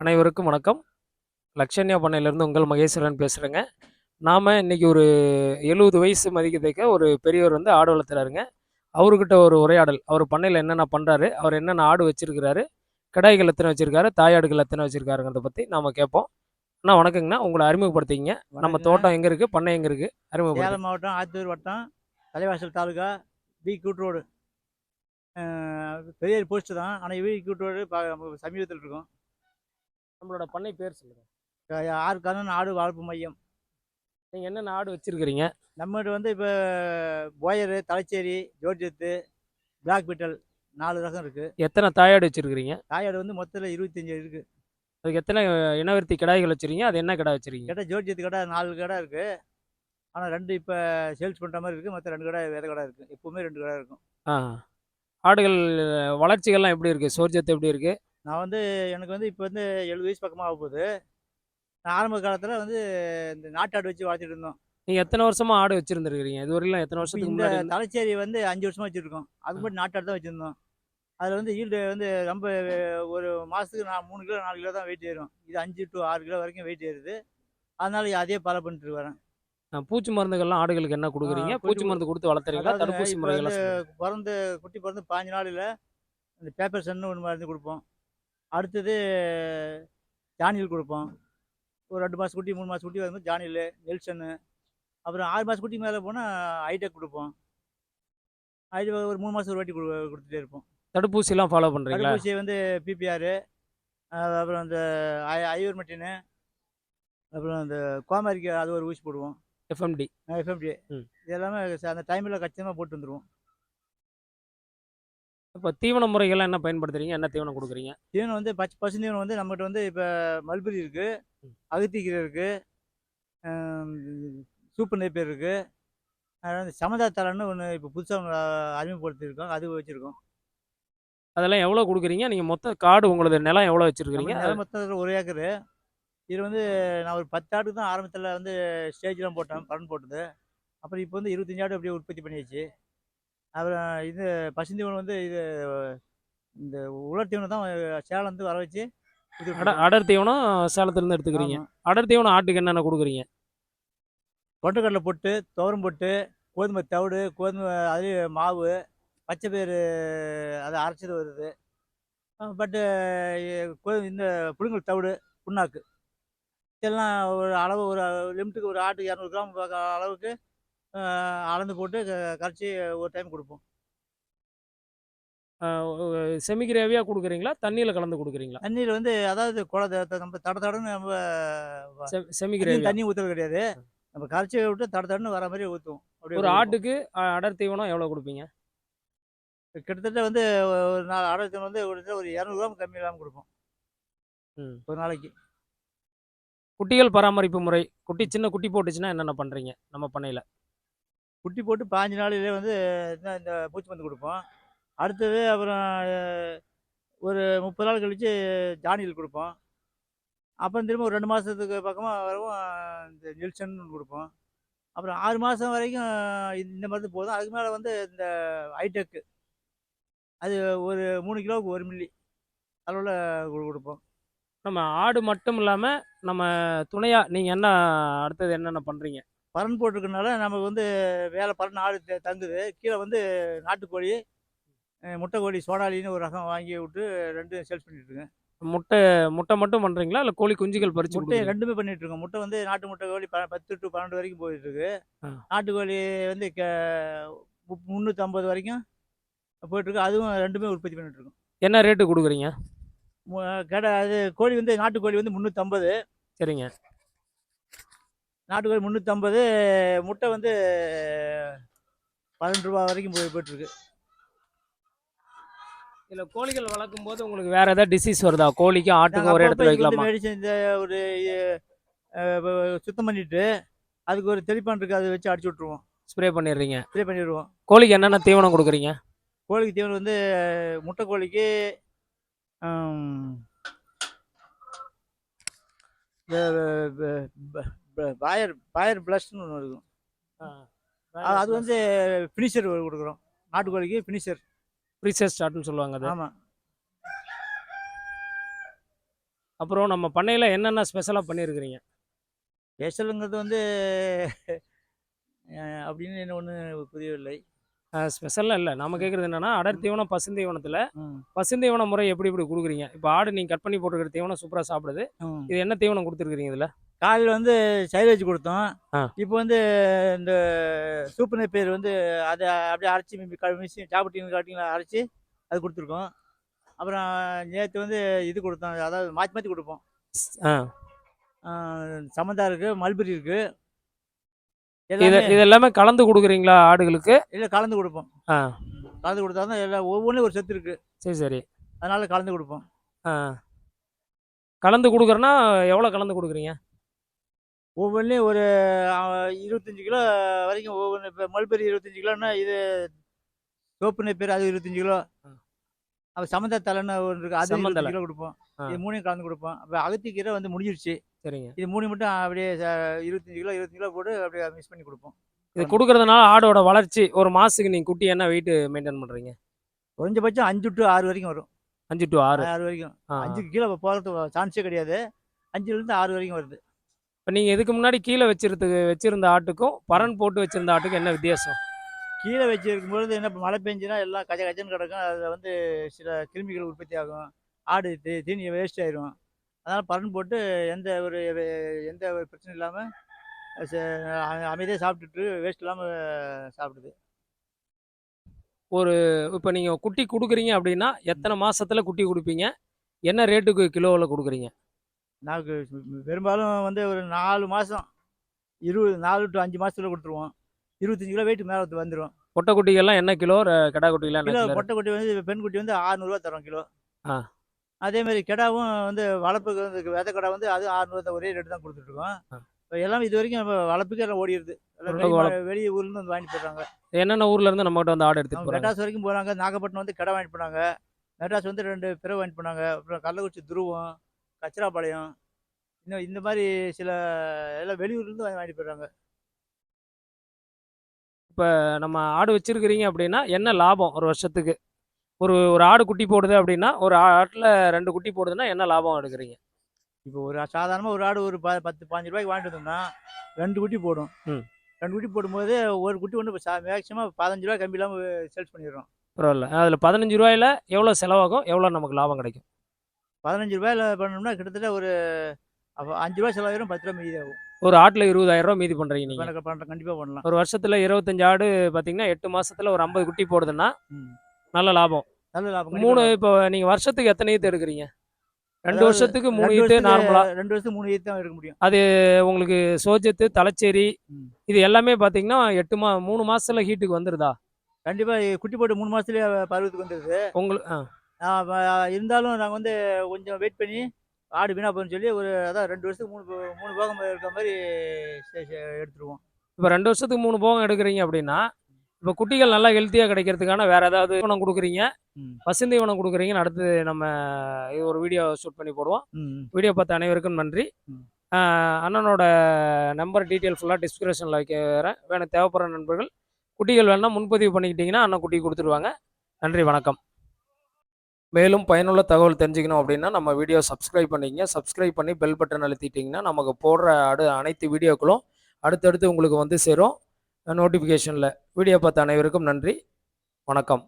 அனைவருக்கும் வணக்கம். லக்ஷன்யா பண்ணையிலேருந்து உங்கள் மகேஸ்வரன் பேசுகிறேங்க. நாம் இன்றைக்கி ஒரு 70 வயசு மதிக்கத்தக்க ஒரு பெரியவர் வந்து ஆடு வளர்த்துறாருங்க. அவர்கிட்ட ஒரு உரையாடல். அவர் பண்ணையில் என்னென்ன பண்ணுறாரு, அவர் என்னென்ன ஆடு வச்சிருக்கிறாரு, கிடாய்கள் எத்தனை வச்சிருக்காரு, தாயாடுகள் எத்தனை வச்சிருக்காருங்கிறத பற்றி நாம் கேட்போம். அண்ணா வணக்கங்கண்ணா. உங்களை அறிமுகப்படுத்திக்கங்க. நம்ம வணக்கங்க. தோட்டம் எங்கே இருக்குது, பண்ணை எங்கே இருக்குது, அறிமுகப்படுத்தி. சேலம் மாவட்டம் ஆத்தூர் வட்டம் தலைவாசல் தாலுகா கூட் ரோடு. பெரிய போஸ்ட்டு தான். ஆனால் கூட் ரோடு சமீபத்தில் இருக்கும். நம்மளோட பண்ணை பேர் சொல்லுங்கள். ஆறுக்கான ஆடு வளர்ப்பு மையம். நீங்கள் என்னென்ன ஆடு வச்சுருக்கிறீங்க? நம்மகிட்ட வந்து இப்போ போயரு, தலைச்சேரி, ஜோர்ஜெத்து, பிளாக் பீட்டல் 4 ரகம் இருக்குது. எத்தனை தாயாடு வச்சுருக்கிறீங்க? தாயாடு வந்து மொத்தத்தில் 25 இருக்குது. அதுக்கு எத்தனை இனவர்த்தி கிடாய்கள் வச்சுருக்கீங்க? அது என்ன கிடா வச்சுருக்கீங்க? கேட்டால் ஜோர்ஜெத்து கடை 4 கடை இருக்குது. ஆனால் 2 இப்போ சேல்ஸ் பண்ணுற மாதிரி இருக்குது. மற்ற 2 கடை விதை கடை இருக்குது. எப்போவுமே 2 கடை இருக்கும். ஆடுகள் வளர்ச்சிகள்லாம் எப்படி இருக்குது? சோர்ஜத்து எப்படி இருக்குது? நான் வந்து எனக்கு வந்து இப்போ வந்து 70 வயசு பக்கமாக ஆக போகுது. நான் ஆரம்ப காலத்தில் வந்து இந்த நாட்டாடு வச்சு வளர்த்துட்டு இருந்தோம். நீங்கள் எத்தனை வருஷமா ஆடு வச்சுருந்துருக்கிறீங்க? இது வரையிலும் எத்தனை வருஷத்துக்கு இந்த முன்னாடி? தலைச்சேரி வந்து 5 வருஷமா வச்சுருக்கோம். அதுக்கு முன்னாடி நாட்டாடு தான் வச்சுருந்தோம். அதில் வந்து ஈல்டு வந்து ரொம்ப ஒரு மாதத்துக்கு நான் 3 கிலோ 4 கிலோ தான் வெயிட் ஏறும். இது 5 to 6 கிலோ வரைக்கும் வெயிட் ஏறுது. அதனால அதே ஃபாலோ பண்ணிட்டு வரேன். பூச்சி மருந்துகள்லாம் ஆடுகளுக்கு என்ன கொடுக்குறீங்க? பூச்சி மருந்து கொடுத்து வளர்த்துறீங்களா? அதாவதுங்க, தடுப்பூசி இப்போ வந்து முறைகள்லாம் குட்டி பிறந்து 15 நாளில் இந்த பேப்பர் சன்னு ஒன்று மருந்து கொடுப்போம். அடுத்தது ஜானியல் கொடுப்போம். ஒரு 2 மாத குட்டி 3 மாத குட்டி வரும்போது ஜானியல், நெல்சன்னு. அப்புறம் 6 மாத குட்டி மேலே போனால் ஐடெக் கொடுப்போம். ஒரு 3 மாதம் ஒரு வாட்டி கொடுத்துட்டே இருப்போம். தடுப்பூசிலாம் ஃபாலோ பண்ணுறீங்களா? தடுப்பூசி வந்து பிபிஆர், அப்புறம் இந்த ஐவர்மெட்டினு, அப்புறம் அந்த கோமாரிக்கு அது ஒரு ஊசி போடுவோம். எஃப்எம்டி. எஃப்எம்டி இது எல்லாமே அந்த டைமில் கச்சிதமாக போட்டு வந்துடுவோம். இப்போ தீவன முறைகள்லாம் என்ன பயன்படுத்துறீங்க? என்ன தீவனம் கொடுக்குறீங்க? தீவனம் வந்து பசுந்தீவனம் வந்து நம்மகிட்ட வந்து இப்போ மல்பெரி இருக்குது, அகத்திக்கீரை இருக்குது, சூப்பர் நெய்ப்பேர் இருக்குது. அதாவது சமதா தரன்னு ஒன்று இப்போ புதுசாக அறிமுகப்படுத்தியிருக்கோம். அது வச்சுருக்கோம். அதெல்லாம் எவ்வளோ கொடுக்குறீங்க? நீங்கள் மொத்த காடு உங்களது நிலம் எவ்வளோ வச்சுருக்கிறீங்க? நிலம் மொத்தம் 1 ஏக்கரு. இது வந்து நான் ஒரு 10 ஆடுக்கு தான் ஆரம்பத்தில் வந்து ஸ்டேஜ்லாம் போட்டேன், பலன் போட்டது. அப்புறம் இப்போ வந்து 25 ஆடு அப்படியே உற்பத்தி பண்ணியாச்சு. அப்புறம் இது பசுந்தீவனம் வந்து இது இந்த உலர் தீவனம் தான் சேலந்து வர வச்சு அடர் தீவனம் சேலத்துலேருந்து எடுத்துக்கிறீங்க. அடர் தீவனம் ஆட்டுக்கு என்னென்ன கொடுக்குறீங்க? கொண்டக்கடலை பொட்டு, துவரம் பொட்டு, கோதுமை தவிடு, கோதுமை அதுலேயும் மாவு, பச்சை பயிறு அதை அரைச்சது வருது. பட்டு இந்த புழுங்கல் தவிடு, புண்ணாக்கு இதெல்லாம் ஒரு அளவு, ஒரு லிமிட்டுக்கு ஒரு ஆட்டுக்கு 200 கிராம் அளவுக்கு அளந்து போட்டு கரைச்சி ஒரு டைம் கொடுப்போம். செமிகிரேவியாக கொடுக்குறீங்களா? தண்ணியில் கலந்து கொடுக்குறீங்களா? தண்ணியில் வந்து அதாவது நம்ம தடன்னு நம்ம செமிகிரேவி தண்ணி ஊற்றுறது கிடையாது. நம்ம கரைச்சி விட்டு தடன்னு வர மாதிரி ஊற்றுவோம். ஒரு ஆட்டுக்கு அடர் தீவனம் எவ்வளோ கொடுப்பீங்க? கிட்டத்தட்ட வந்து ஒரு அடர் தீவனம் வந்து ஒரு 200 கிராம் கம்மி இல்லாமல் கொடுப்போம் ஒரு நாளைக்கு. குட்டிகள் பராமரிப்பு முறை. சின்ன குட்டி போட்டுச்சுன்னா என்னென்ன பண்ணுறீங்க நம்ம பண்ணையில்? குட்டி போட்டு 15 நாளிலே வந்து இந்த பூச்சி மருந்து கொடுப்போம். அடுத்தது அப்புறம் ஒரு 30 நாள் கழித்து ஜானியல் கொடுப்போம். அப்புறம் திரும்ப ஒரு 2 மாதத்துக்கு பக்கமாக வரவும் இந்த நெல்சன் கொடுப்போம். அப்புறம் 6 மாதம் வரைக்கும் இந்த மருந்து போதும். அதுக்கு மேலே வந்து இந்த ஐடெக்கு அது ஒரு 3 கிலோவுக்கு 1 மில்லி அளவில் கொடுப்போம். நம்ம ஆடு மட்டும் இல்லாமல் நம்ம துணையாக நீங்கள் என்ன அடுத்தது என்னென்ன பண்ணுறீங்க? பறன் போட்டிருக்கனால நமக்கு வந்து வேலை பறன் ஆடு தங்குது. கீழே வந்து நாட்டுக்கோழி, முட்டைக்கோழி சோனாலின்னு ஒரு ரகம் வாங்கி விட்டு 2 சேல்ஸ் பண்ணிட்டுருக்கேன். முட்டை மட்டும் பண்ணுறீங்களா, இல்லை கோழி குஞ்சுகள் பறிச்சு? முட்டை 2மே பண்ணிகிட்ருக்கோம். முட்டை வந்து நாட்டு முட்டை கோழி 10 to 12 வரைக்கும் போயிட்டுருக்கு. நாட்டுக்கோழி வந்து 350 வரைக்கும் போயிட்டுருக்கு. அதுவும் 2மே உற்பத்தி பண்ணிகிட்ருக்கோம். என்ன ரேட்டு கொடுக்குறீங்க? அது கோழி வந்து நாட்டுக்கோழி வந்து 350. சரிங்க. நாட்டுக்கோழி 350. முட்டை வந்து 12 ரூபா வரைக்கும் போயிட்டுருக்கு. இதில் கோழிகள் வளர்க்கும் போது உங்களுக்கு வேறு ஏதாவது டிசீஸ் வருதா? கோழிக்கும் ஆட்டுக்கும் ஒரு இடத்துல வைக்கலாமா? மெடிசன் இந்த ஒரு சுத்தம் பண்ணிவிட்டு அதுக்கு ஒரு தெளிப்பான் இருக்குது, அதை வச்சு அடிச்சு விட்ருவோம். ஸ்ப்ரே பண்ணிடுவோம். கோழிக்கு என்னென்ன தீவனம் கொடுக்குறீங்க? கோழிக்கு தீவனம் வந்து முட்டை கோழிக்கு பாயர் ப்ளஸ்ன்னு ஒன்று இருக்கும். அது வந்து ஃபினிஷர் கொடுக்குறோம். நாட்டுக்கோழிக்கு ஃபினிஷர் ஸ்டார்ட்னு சொல்லுவாங்க அது. ஆமாம். அப்புறம் நம்ம பண்ணையில் என்னென்ன ஸ்பெஷலாக பண்ணியிருக்கிறீங்க? ஸ்பெஷலுங்கிறது வந்து அப்படின்னு என்ன ஒன்று புரியவில்லை. ஸ்பெஷலாக இல்லை, நம்ம ம். கேட்குறது என்னன்னா அடர் ம். தீவனம் பசுந்தீவனத்தில் ம். பசுந்தீவன முறை எப்படி எப்படி கொடுக்குறீங்க? இப்போ ஆடு நீங்கள் கட் பண்ணி போட்டுருக்கிற தீவனம் சூப்பராக சாப்பிடுது. ம். இது என்ன தீவனம் கொடுத்துருக்கிறீங்க இதில்? காலையில வந்து சைலேஜ் குடுத்தோம். ஆ. இப்போ வந்து இந்த சூப்பர் நேப்பியர் வந்து அத அப்படியே அரைச்சு மிக்ஸி சாப்பிட்டீங்க காட்டிங்களா அரைச்சு அது குடுத்துருக்கோம். அப்புறம் நேத்து வந்து இது குடுத்தோம். அதாவது மாத்தி மாத்தி குடுப்போம். ஆ. ஆ சமந்தா இருக்கு, மல்பெரி இருக்கு. இது எல்லாமே இது எல்லாமே கலந்து கொடுக்குறீங்களா ஆடுகளுக்கு? இல்ல கலந்து குடுப்போம். ஆ. கலந்து குடுத்தா தான் எல்லாம் ஒவ்வொன்னும் ஒரு சத்து இருக்கு. சரி சரி. அதனால கலந்து குடுப்போம். ஆ. கலந்து கொடுக்குறேன்னா எவ்வளோ கலந்து கொடுக்குறீங்க? ஒவ்வொன்லயும் ஒரு அ 25 கிலோ வரைக்கும் ஒவ்வொன்னு இப்ப மல்பெரி 25 கிலோன்னா, இது சோப்பு நேப்பியர் அது 25 கிலோ. ஆ. அப்ப சமந்தா தழைன்னு ஒண்ணு இருக்கு. அது 25 செம்மந்தலை. கிலோ குடுப்போம். ஆ. இது 3யும் கலந்து குடுப்போம். அப்ப அகத்திக்கீரை வந்து முடிஞ்சிருச்சு. சரிங்க. இது 3 மட்டும் அப்படியே 25 கிலோ போட்டு அப்படியே மிக்ஸ் பண்ணி குடுப்போம். இது கலந்து. குடுக்குறதுனால ஆடோட வளர்ச்சி ஒரு மாசத்துக்கு நீங்க குட்டி என்ன வெயிட் மெயின்டெயின் பண்றீங்க? குறைஞ்சபட்சம் 5 டூ 6 வரைக்கும் வரும். 5 டூ 6. 6 வரைக்கும். ஆ. 5க்கு கீழ போறதுக்கு சான்ஸே கிடையாது. 5லிருந்து 6 வரைக்கும் வருது. இப்ப நீங்க இதுக்கு முன்னாடி கீழ வச்சிருந்த ஆட்டுக்கும், ம். பரன் போட்டு வச்சிருந்த ஆட்டுக்கும் என்ன வித்தியாசம்? கீழ வச்சிருக்கும்பொழுது என்ன மழை பெஞ்சுனா எல்லாம் கஜ கஜன்னு கிடக்கும். அதுல வந்து சில கிருமிகள் உற்பத்தி ஆகும். ஆடு தீனி வேஸ்ட் ஆயிரும். அதனால பரன் போட்டு எந்த ஒரு எந்த ஒரு பிரச்சனையும் இல்லாம ச அமைதியா சாப்பிட்டுட்டு வேஸ்ட் இல்லாம சாப்பிடுது. ஒரு இப்ப நீங்க குட்டி குடுக்குறீங்க அப்படின்னா, ம். எத்தன மாசத்துல குட்டி குடுப்பீங்க? என்ன ரேட்டுக்கு கிலோவுல குடுக்குறீங்க? நாக்கு பெரும்பாலும் வந்து ஒரு 4 மாசம் 4 டூ 5 மாசத்துல குடுத்துருவோம். 25 கிலோ வெயிட் மேல வந்துரும். பொட்டை குட்டிகள்லாம் என்ன கிலோ? கிடா குட்டிலாம் என்ன கிலோ கிலோ பொட்டை குட்டி வந்து பெண் குட்டி வந்து ரூ. 600 தரோம் கிலோ. ஆ. அதே மாரி கெடாவும் வந்து வளர்ப்புக்கு வந்து வெத கெடா வந்து அது 600 தான் ஒரே ரேட் தான் குடுத்துட்டுருக்கோம். ஆ. இப்ப எல்லாமே இதுவரைக்கும் நம்ம வளர்ப்புக்கே எல்லாம் ஓடிருது. எல்லாம் ஓரளவுக்கு வெளி ஊர்லேருந்து வந்து வாங்கிட்டு போயிடுறாங்க. என்னென்ன ஊர்ல இருந்து நம்மகிட்ட வந்து ஆடு எடுத்துட்டு அவங்க போறாங்க? மெட்ராஸ் வரைக்கும் போறாங்க. நாகப்பட்டினம் வந்து கெடா வாங்கிட்டு போனாங்க. மெட்ராஸ் வந்து 2 பிறவு வாங்கிட்டு போனாங்க. அப்புறம் கள்ளக்குறிச்சி துருவம், கச்சிராபாளையம் இன்னும் இந்த மாரி சில எல்லாம் வெளியூர்லேருந்து வாங்கிட்டு போயிடுறாங்க. இப்ப நம்ம ஆடு வச்சிருக்கிறீங்க அப்படின்னா, என்ன லாபம் ஒரு வருஷத்துக்கு? ஒரு ஒரு ஆடு குட்டி போடுது அப்படின்னா, ஒரு ஆட்ல 2 குட்டி போடுதுன்னா என்ன லாபம் எடுக்குறீங்க? இப்போ ஒரு சாதாரணமா ஒரு ஆடு ஒரு 10, 15 ரூபாய்க்கு வாங்கிட்டு வந்தோம்னா 2 குட்டி போடும். ம். 2 குட்டி போடும்போது ஒரு குட்டி வந்து மேக்ஸிமம் ரூ. 15 கம்மி இல்லாம சேல்ஸ் பண்ணிடுறோம். பரவால்ல. அதுல ரூ. 15ல எவ்வளோ செலவாகும்? எவ்வளோ நமக்கு லாபம் கிடைக்கும்? ரூ. 15ல பண்ணோம்னா கிட்டத்தட்ட ஒரு அப்ப ரூ. 5 செலவாயிரும் ரூ. 10 மீதி ஆகும். ஒரு ஆட்ல ரூ. 20,000 மீதி பண்றீங்க நீங்க. பண்றோம் கண்டிப்பா பண்ணலாம். ஒரு வருஷத்துல 25 ஆடு பார்த்தீங்கன்னா, 8 மாசத்துல ஒரு 50 குட்டி போடுதுன்னா, ம். நல்ல லாபம். நல்ல லாபம் கண்டிப்பா 3 லாபம். இப்போ நீங்க வருஷத்துக்கு எத்தன ஈத்து எடுக்குறீங்க? 2 அதாவது வருஷத்துக்கு 3 2 ஈத்து வருஷத்துக்கு நார்மலா. 2 வருஷத்துக்கு 3 ஈத்து தான் எடுக்க முடியும். அது உங்களுக்கு சோஜத்து, தலச்சேரி ம். இது எல்லாமே பார்த்தீங்கன்னா, 3 மாசத்துல ஹீட்டுக்கு வந்துருதா? கண்டிப்பா குட்டி போட்டு 3 மாசத்துலயே பருவத்துக்கு வந்துருது. உங்களுக்கு ஆ வ இருந்தாலும் நாங்க வந்து கொஞ்சம் வெயிட் பண்ணி ஆடு வீணா போகுதுன்னு சொல்லி ஒரு அதான் 2 வருஷத்துக்கு 3 போகம் இருக்கிற மாரி எடுத்துருவோம். இப்ப 2 வருஷத்துக்கு 3 போகம் எடுக்குறீங்க அப்படின்னா, இப்ப குட்டிகள் நல்லா ஹெல்த்தியா கிடைக்கிறதுக்கான வேற ஏதாவது தீவனம் குடுக்குறீங்க? ம். பசுந்தீவனம் குடுக்குறீங்கன்னு அடுத்து நம்ம இது ஒரு வீடியோ ஷூட் பண்ணி போடுவோம். ம். வீடியோ பார்த்த அனைவருக்கும் நன்றி. ம். அண்ணனோட நம்பர் டீட்டெயில் ஃபுல்லாக டிஸ்கிரிப்ஷனில் வைக்கிறேன். வேணும் தேவைப்படுற நண்பர்கள் குட்டிகள் வேணால் முன்பதிவு பண்ணிக்கிட்டிங்கன்னா அண்ணன் குட்டி கொடுத்துருவாங்க. நன்றி, வணக்கம். மேலும் பயனுள்ள தகவல் தெரிஞ்சுக்கணும் அப்படின்னா நம்ம வீடியோ சப்ஸ்கிரைப் பண்ணிக்கங்க. சப்ஸ்கிரைப் பண்ணி பெல் பட்டன் அழுத்திட்டிங்கன்னா நமக்கு போடுற அனைத்து வீடியோக்களும் அடுத்தடுத்து உங்களுக்கு வந்து சேரும் நோட்டிஃபிகேஷனில். வீடியோ பார்த்த அனைவருக்கும் நன்றி, வணக்கம்.